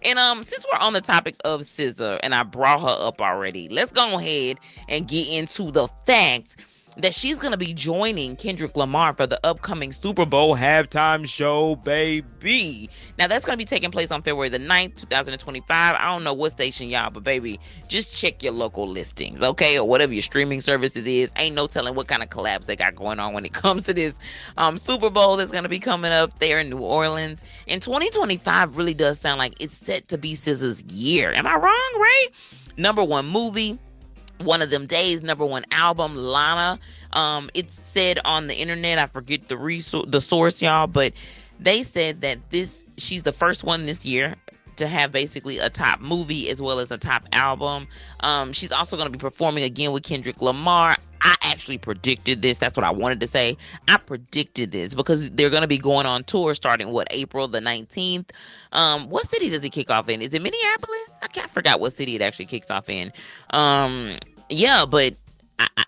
And since we're on the topic of SZA and I brought her up already, let's go ahead and get into the fact that she's going to be joining Kendrick Lamar for the upcoming Super Bowl halftime show, baby. Now, that's going to be taking place on February the 9th, 2025. I don't know what station, y'all, but baby, just check your local listings, okay? Or whatever your streaming services is. Ain't no telling what kind of collabs they got going on when it comes to this Super Bowl that's going to be coming up there in New Orleans. And 2025 really does sound like it's set to be SZA's year. Am I wrong, right? Number one movie, one of them days, number one album, Lana. It's said on the internet, I forget the source, y'all, but they said that she's the first one this year to have basically a top movie as well as a top album. She's also going to be performing again with Kendrick Lamar. I actually predicted this. That's what I wanted to say. I predicted this because they're going to be going on tour starting, April the 19th. What city does it kick off in? Is it Minneapolis? I forgot what city it actually kicks off in. Yeah, but I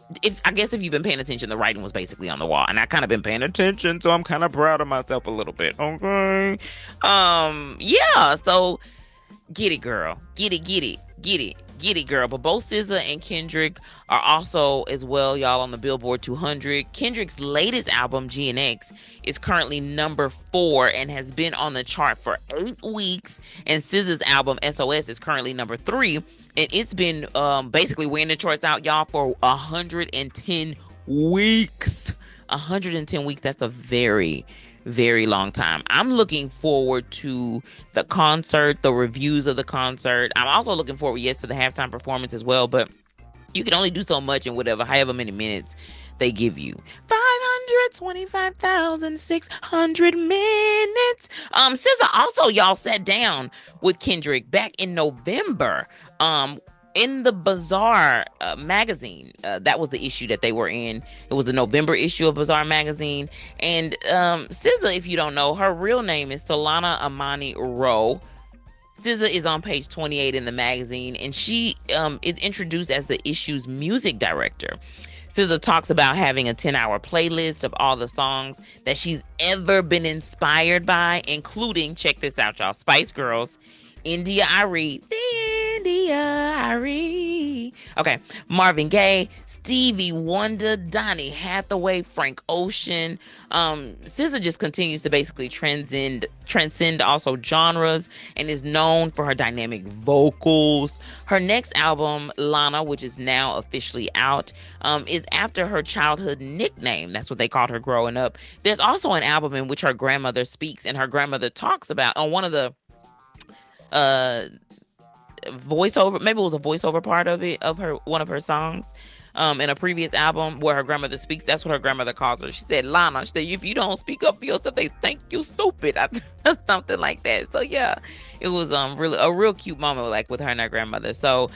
guess if you've been paying attention, the writing was basically on the wall, and I kind of been paying attention, so I'm kind of proud of myself a little bit. Okay, yeah. So get it, girl. Get it, girl. But both SZA and Kendrick are also as well, y'all, on the Billboard 200. Kendrick's latest album, GNX, is currently number 4 and has been on the chart for 8 weeks. And SZA's album, SOS, is currently number 3. And it's been basically wearing the charts out, y'all, for 110 weeks. 110 weeks. That's a very, very long time. I'm looking forward to the concert, the reviews of the concert. I'm also looking forward, yes, to the halftime performance as well. But you can only do so much in however many minutes they give you. 525,600 minutes. SZA also, y'all, sat down with Kendrick back in November. In the Bazaar magazine. That was the issue that they were in. It was the November issue of Bazaar magazine. And SZA, if you don't know, her real name is Solana Amani Rowe. SZA is on page 28 in the magazine, and she is introduced as the issue's music director. SZA talks about having a 10-hour playlist of all the songs that she's ever been inspired by, including, check this out, y'all, Spice Girls, India Arie, okay, Marvin Gaye, Stevie Wonder, Donny Hathaway, Frank Ocean. SZA just continues to basically transcend also genres and is known for her dynamic vocals. Her next album, Lana, which is now officially out, is after her childhood nickname. That's what they called her growing up. There's also an album in which her grandmother speaks and her grandmother talks about on one of the voiceover, maybe it was a voiceover part of one of her songs in a previous album where her grandmother speaks. That's what her grandmother calls her. She said, Lana. She said, if you don't speak up for yourself, they think you stupid. Something like that. So yeah, it was really a real cute moment, like, with her and her grandmother. So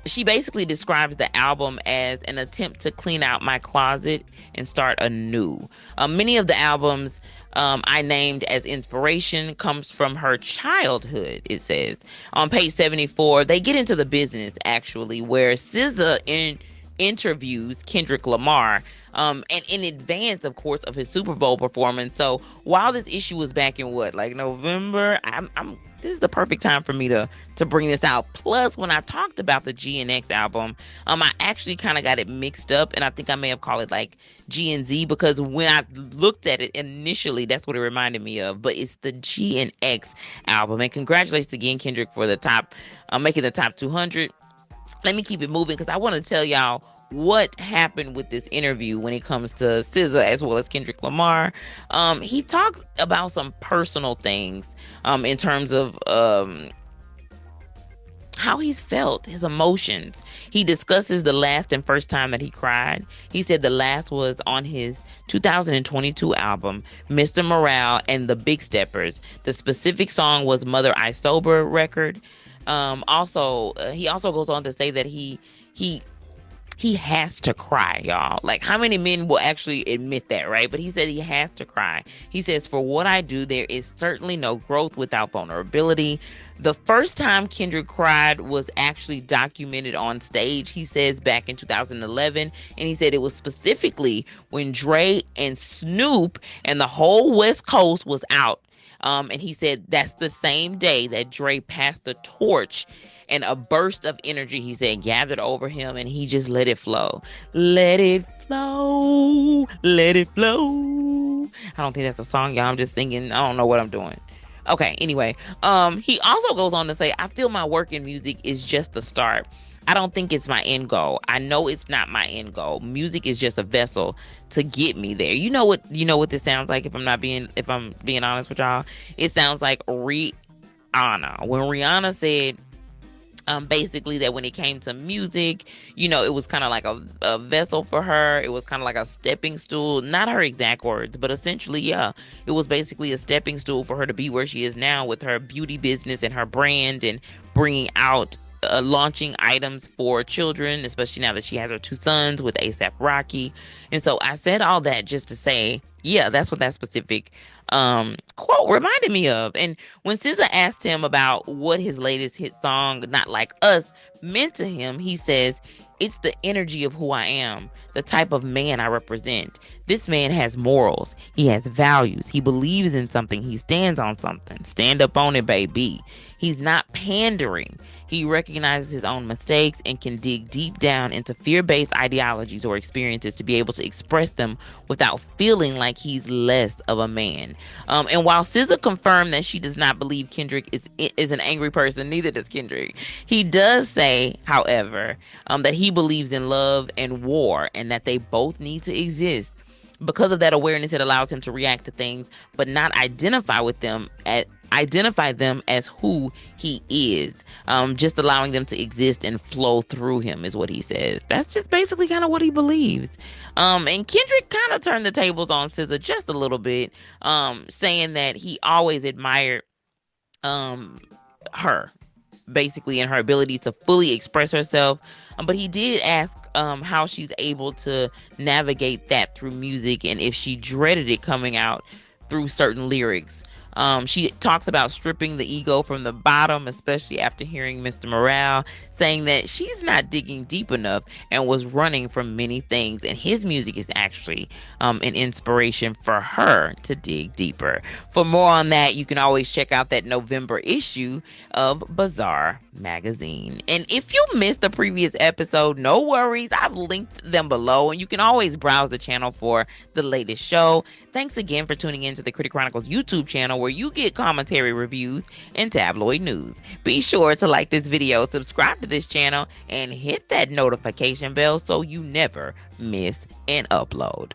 she basically describes the album as an attempt to clean out my closet and start anew. Many of the albums I named as inspiration comes from her childhood, it says. On page 74, they get into the business, actually, where SZA interviews Kendrick Lamar, and in advance, of course, of his Super Bowl performance. So while this issue was back in November, this is the perfect time for me to bring this out. Plus, when I talked about the GNX album, I actually kind of got it mixed up, and I think I may have called it like GNZ, because when I looked at it initially, that's what it reminded me of. But it's the GNX album. And congratulations again, Kendrick, for making the top 200. Let me keep it moving because I want to tell y'all what happened with this interview when it comes to SZA as well as Kendrick Lamar. He talks about some personal things in terms of how he's felt, his emotions. He discusses the last and first time that he cried. He said the last was on his 2022 album, Mr. Morale and the Big Steppers. The specific song was Mother I Sober record. He also goes on to say that he has to cry, y'all. Like, how many men will actually admit that, right? But he said he has to cry. He says, for what I do, there is certainly no growth without vulnerability. The first time Kendrick cried was actually documented on stage, he says, back in 2011. And he said it was specifically when Dre and Snoop and the whole West Coast was out And he said that's the same day that Dre passed the torch, and a burst of energy, he said, gathered over him, and he just let it flow. Let it flow. Let it flow. I don't think that's a song, y'all. I'm just singing. I don't know what I'm doing. Okay, anyway. He also goes on to say, I feel my work in music is just the start. I don't think it's my end goal. I know it's not my end goal. Music is just a vessel to get me there. You know what this sounds like, if I'm being honest with y'all? It sounds like Rihanna. When Rihanna said basically that when it came to music, it was kind of like a vessel for her. It was kind of like a stepping stool. Not her exact words, but essentially, yeah, it was basically a stepping stool for her to be where she is now with her beauty business and her brand and bringing out launching items for children, especially now that she has her two sons with ASAP Rocky. And so I said all that just to say, yeah, that's what that specific quote reminded me of. And when SZA asked him about what his latest hit song, Not Like Us, meant to him, he says, it's the energy of who I am, the type of man I represent. This man has morals. He has values. He believes in something. He stands on something. Stand up on it, baby. He's not pandering. He recognizes his own mistakes and can dig deep down into fear-based ideologies or experiences to be able to express them without feeling like he's less of a man. And while SZA confirmed that she does not believe Kendrick is an angry person, neither does Kendrick. He does say, however, that he believes in love and war and that they both need to exist. Because of that awareness, it allows him to react to things, but not identify them as who he is. Just allowing them to exist and flow through him is what he says. That's just basically kind of what he believes. And Kendrick kind of turned the tables on SZA just a little bit, saying that he always admired her, basically, and her ability to fully express herself. But he did ask how she's able to navigate that through music and if she dreaded it coming out through certain lyrics. She talks about stripping the ego from the bottom, especially after hearing Mr. Morale, saying that she's not digging deep enough and was running from many things. And his music is actually an inspiration for her to dig deeper. For more on that, you can always check out that November issue of Bazaar magazine. And if you missed the previous episode, no worries. I've linked them below, and you can always browse the channel for the latest show. Thanks again for tuning into the Critic Chronicles YouTube channel, where you get commentary, reviews, and tabloid news. Be sure to like this video, subscribe to this channel, and hit that notification bell so you never miss an upload.